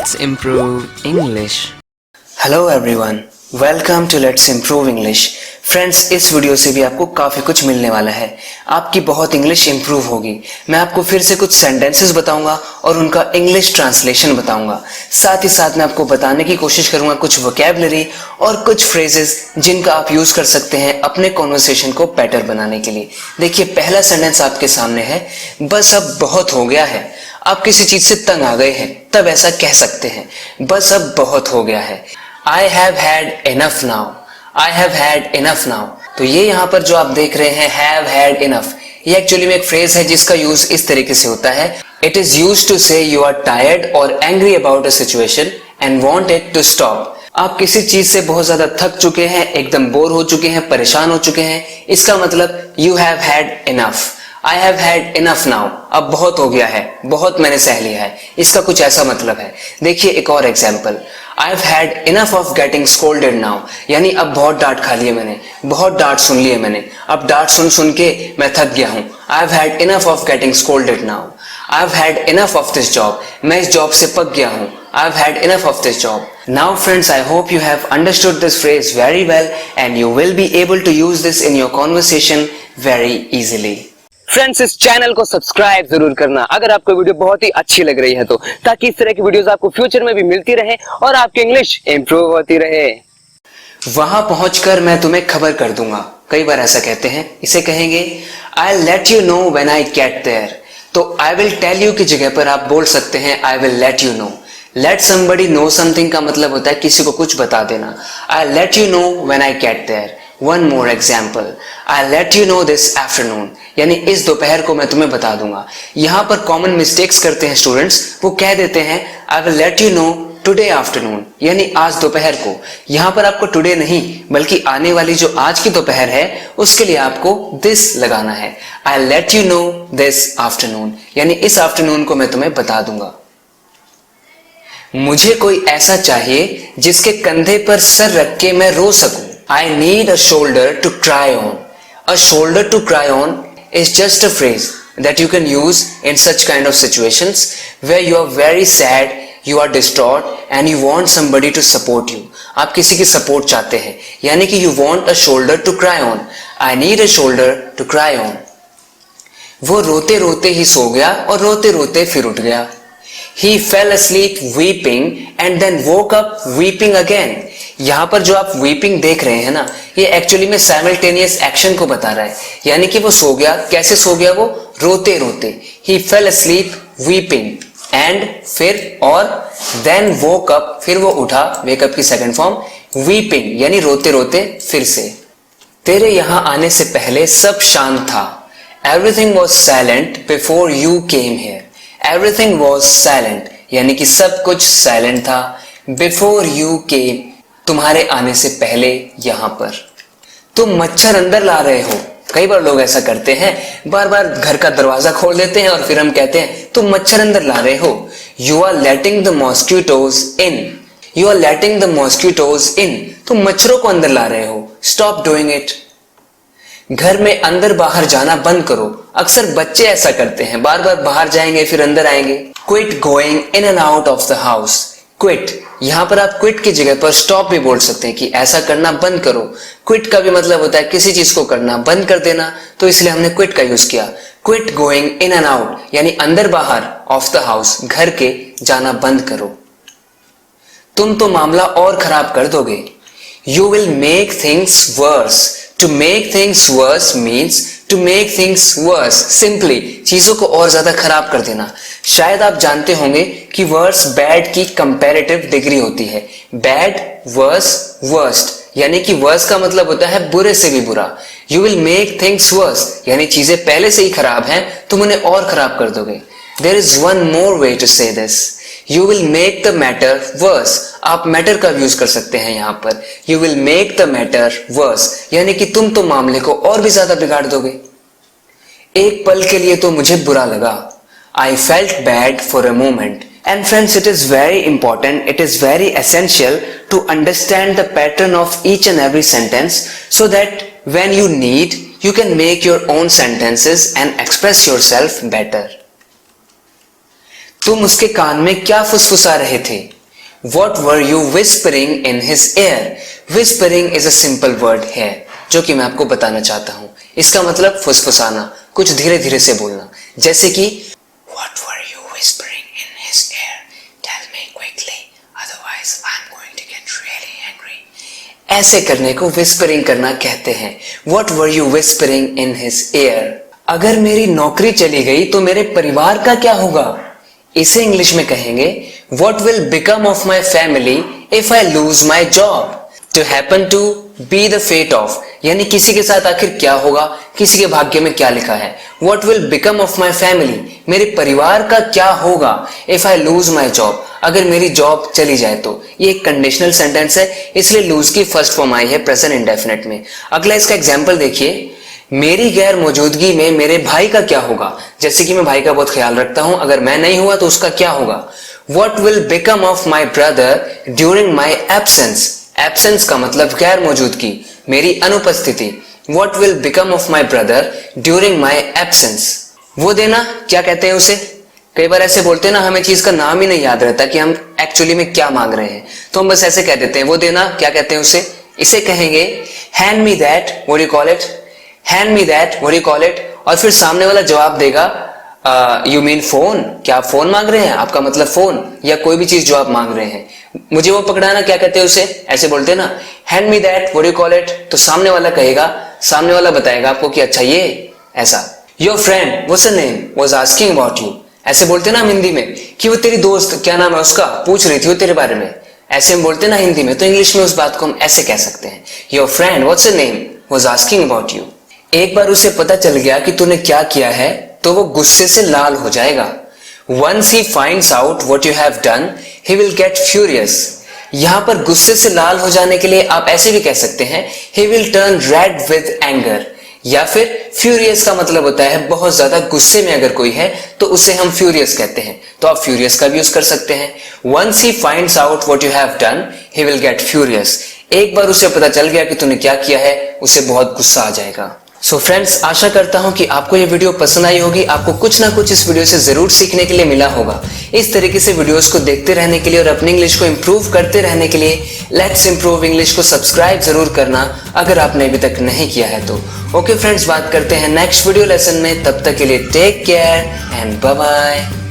Let's improve English. Hello everyone, welcome to let's improve English. Friends, इस video से भी आपको काफ़ी कुछ मिलने वाला है। आपकी बहुत इंग्लिश इम्प्रूव होगी। मैं आपको फिर से कुछ सेंटेंसेस बताऊंगा और उनका इंग्लिश ट्रांसलेशन बताऊंगा। साथ ही साथ मैं आपको बताने की कोशिश करूंगा कुछ वोकैबुलरी और कुछ फ्रेजेस जिनका आप यूज कर सकते हैं अपने कॉन्वर्सेशन को बेटर बनाने के लिए। देखिए, पहला सेंटेंस आपके सामने है, बस अब बहुत हो गया है। आप किसी चीज से तंग आ गए हैं तब ऐसा कह सकते हैं, बस अब बहुत हो गया है। I have had enough now. I have had enough now. तो ये यहाँ पर जो आप देख रहे हैं have had enough, ये एक्चुअली में एक फ्रेज है जिसका यूज इस तरीके से होता है। It is used to say you are tired or angry about a situation and want it to stop. आप किसी चीज से बहुत ज्यादा थक चुके हैं, एकदम बोर हो चुके हैं, परेशान हो चुके हैं, इसका मतलब you have had enough. I have had enough now. अब बहुत हो गया है, बहुत मैंने सह लिया है, इसका कुछ ऐसा मतलब है। देखिए एक और example, I've had enough of getting scolded now. यानी अब बहुत डांट खा ली है मैंने, बहुत डांट सुन ली है मैंने, अब डांट सुन सुन के मैं थक गया हूँ। I've had enough of getting scolded now. I've had enough of this job. मैं इस जॉब से पक गया हूँ। I've had enough of this job. Now friends, I hope you have understood this phrase very well and you will be able to use this in your conversation very easily. Friends, इस channel को subscribe जरूर करना अगर आपको video बहुत ही अच्छी लग रही है तो, ताकि इस तरह की वीडियोस आपको फ्यूचर में भी मिलती रहे और आपकी इंग्लिश इंप्रूव होती रहे। वहां पहुंचकर मैं तुम्हें खबर कर दूंगा, कई बार ऐसा कहते हैं। इसे कहेंगे I'll let you know when I get there. तो I will tell you की जगह पर आप बोल सकते हैं I will let you know. Let somebody know something का मतलब होता है किसी को कुछ बता देना। I'll let you know when I get there. One more example. I'll let you know this afternoon. यानी इस दोपहर को मैं तुम्हें बता दूंगा। यहाँ पर कॉमन मिस्टेक्स करते हैं स्टूडेंट्स, वो कह देते हैं I will let you know today afternoon, यानी आज दोपहर को। यहाँ पर आपको टुडे नहीं बल्कि आने वाली जो आज की दोपहर है उसके लिए आपको this लगाना है। I'll let you know this afternoon, यानी इस आफ्टरनून को मैं तुम्हें बता दूंगा। मुझे कोई ऐसा चाहिए जिसके कंधे पर सर रख के मैं रो सकूं। I need a shoulder to cry on. A shoulder to cry on is just a phrase that you can use in such kind of situations where you are very sad, you are distraught and you want somebody to support you. आप किसी की support चाहते हैं, यानी कि you want a shoulder to cry on. I need a shoulder to cry on. वो रोते रोते ही सो गया और रोते रोते फिर उठ गया। He fell asleep weeping and then woke up weeping again. यहाँ पर जो आप weeping देख रहे हैं ना, ये एक्चुअली में simultaneous action को बता रहा है, यानी कि वो सो गया। कैसे सो गया? वो रोते रोते। He fell asleep weeping and फिर और then woke up, फिर वो उठा, wake up की second form weeping, यानी रोते रोते फिर से। तेरे यहाँ आने से पहले सब शांत था। Everything was silent before you came here. Everything was silent, यानी कि सब कुछ साइलेंट था। Before you came, तुम्हारे आने से पहले यहाँ पर। तुम मच्छर अंदर ला रहे हो। कई बार लोग ऐसा करते हैं, बार बार घर का दरवाजा खोल देते हैं और फिर हम कहते हैं तुम मच्छर अंदर ला रहे हो। You are letting the mosquitoes in. You are letting the mosquitoes in. तुम मच्छरों को अंदर ला रहे हो। Stop doing it. घर में अंदर बाहर जाना बंद करो। अक्सर बच्चे ऐसा करते हैं, बार बार बाहर जाएंगे फिर अंदर आएंगे। Quit going in and out of the house. Quit, यहाँ पर आप क्विट की जगह पर स्टॉप भी बोल सकते हैं कि ऐसा करना बंद करो। क्विट का भी मतलब होता है किसी चीज को करना बंद कर देना, तो इसलिए हमने क्विट का यूज किया। Quit going in and out यानी अंदर बाहर ऑफ द हाउस, घर के जाना बंद करो। तुम तो मामला और खराब कर दोगे। You will make things verse. To make things worse means to make things worse. Simply चीजों को और ज्यादा खराब कर देना। शायद आप जानते होंगे कि वर्स बैड की कंपैरेटिव डिग्री होती है। बैड, वर्स, वर्स्ट, यानी कि वर्स का मतलब होता है बुरे से भी बुरा। You will make things worse, यानी चीजें पहले से ही खराब हैं, तुम उन्हें और खराब कर दोगे। There is one more way to say this. You will make the matter worse. आप matter का यूज कर सकते हैं यहाँ पर। You will make the matter worse, यानी कि तुम तो मामले को और भी ज्यादा बिगाड़ दोगे। एक पल के लिए तो मुझे बुरा लगा। I felt bad for a moment. And friends, it is very important, it is very essential to understand the pattern of each and every sentence so that when you need, you can make your own sentences and express yourself better. तुम उसके कान में क्या फुसफुसा रहे थे? What were you whispering in his ear? Whispering is a simple word है जो कि मैं आपको बताना चाहता हूं। इसका मतलब फुसफुसाना, कुछ धीरे धीरे से बोलना। जैसे कि What were you whispering in his ear? Tell me quickly, otherwise I'm going to get really angry. ऐसे करने को whispering करना कहते हैं। What were you whispering in his ear? अगर मेरी नौकरी चली गई तो मेरे परिवार का क्या होगा? इसे इंग्लिश में कहेंगे What will become of my family if I lose my job? To happen to be the fate of, यानी किसी के साथ आखिर क्या होगा, किसी के भाग्य में क्या लिखा है। What will become of my family? मेरे परिवार का क्या होगा if I lose my job? अगर मेरी जॉब चली जाए तो। ये एक कंडीशनल सेंटेंस है, इसलिए lose की फर्स्ट फॉर्म आई है प्रेजेंट इंडेफिनिट में। अगला इसका एग्जाम्पल देखिए, मेरी गैर मौजूदगी में मेरे भाई का क्या होगा। जैसे कि मैं भाई का बहुत ख्याल रखता हूं, अगर मैं नहीं हुआ तो उसका क्या होगा। What will become of my brother during my absence? Absence का मतलब गैर मौजूदगी, मेरी अनुपस्थिति। What will become of my brother during my absence? वो देना क्या कहते हैं उसे। कई बार ऐसे बोलते हैं ना, हमें चीज का नाम ही नहीं याद रहता कि हम एक्चुअली में क्या मांग रहे हैं, तो हम बस ऐसे कह देते हैं। वो देना क्या कहते हैं उसे, इसे कहेंगे hand me that, what do you call it? Hand me that, what do you call it. और फिर सामने वाला जवाब देगा यू मीन फोन, क्या आप फोन मांग रहे हैं, आपका मतलब फोन या कोई भी चीज जो आप मांग रहे हैं। मुझे वो पकड़ाना क्या कहते हैं उसे, ऐसे बोलते हैं ना, hand me that, what do you call it. तो सामने वाला कहेगा, सामने वाला बताएगा आपको कि अच्छा ये ऐसा। Your friend what's her name was asking about you. ऐसे बोलते हैं ना हम हिंदी में कि वो तेरी दोस्त क्या नाम है उसका पूछ रही थी वो तेरे बारे में। ऐसे हम बोलते हैं ना हिंदी में, तो इंग्लिश में उस बात को हम ऐसे कह सकते हैं, your friend what's her name was asking about you. एक बार उसे पता चल गया कि तूने क्या किया है तो वो गुस्से से लाल हो जाएगा। Once he finds out what you have done, he will get furious. यहां पर गुस्से से लाल हो जाने के लिए आप ऐसे भी कह सकते हैं he will turn red with anger, या फिर furious का मतलब होता है बहुत ज्यादा गुस्से में अगर कोई है तो उसे हम furious कहते हैं, तो आप furious का भी यूज कर सकते हैं। Once he finds out what you have done, he will get furious. एक बार उसे पता चल गया कि तूने क्या किया है, उसे बहुत गुस्सा आ जाएगा। सो फ्रेंड्स, आशा करता हूं कि आपको ये वीडियो पसंद आई होगी, आपको कुछ ना कुछ इस वीडियो से जरूर सीखने के लिए मिला होगा। इस तरीके से वीडियोस को देखते रहने के लिए और अपनी इंग्लिश को इंप्रूव करते रहने के लिए लेट्स इंप्रूव इंग्लिश को सब्सक्राइब जरूर करना अगर आपने अभी तक नहीं किया है तो। ओके फ्रेंड्स, बात करते हैं नेक्स्ट वीडियो लेसन में, तब तक के लिए take care and bye bye.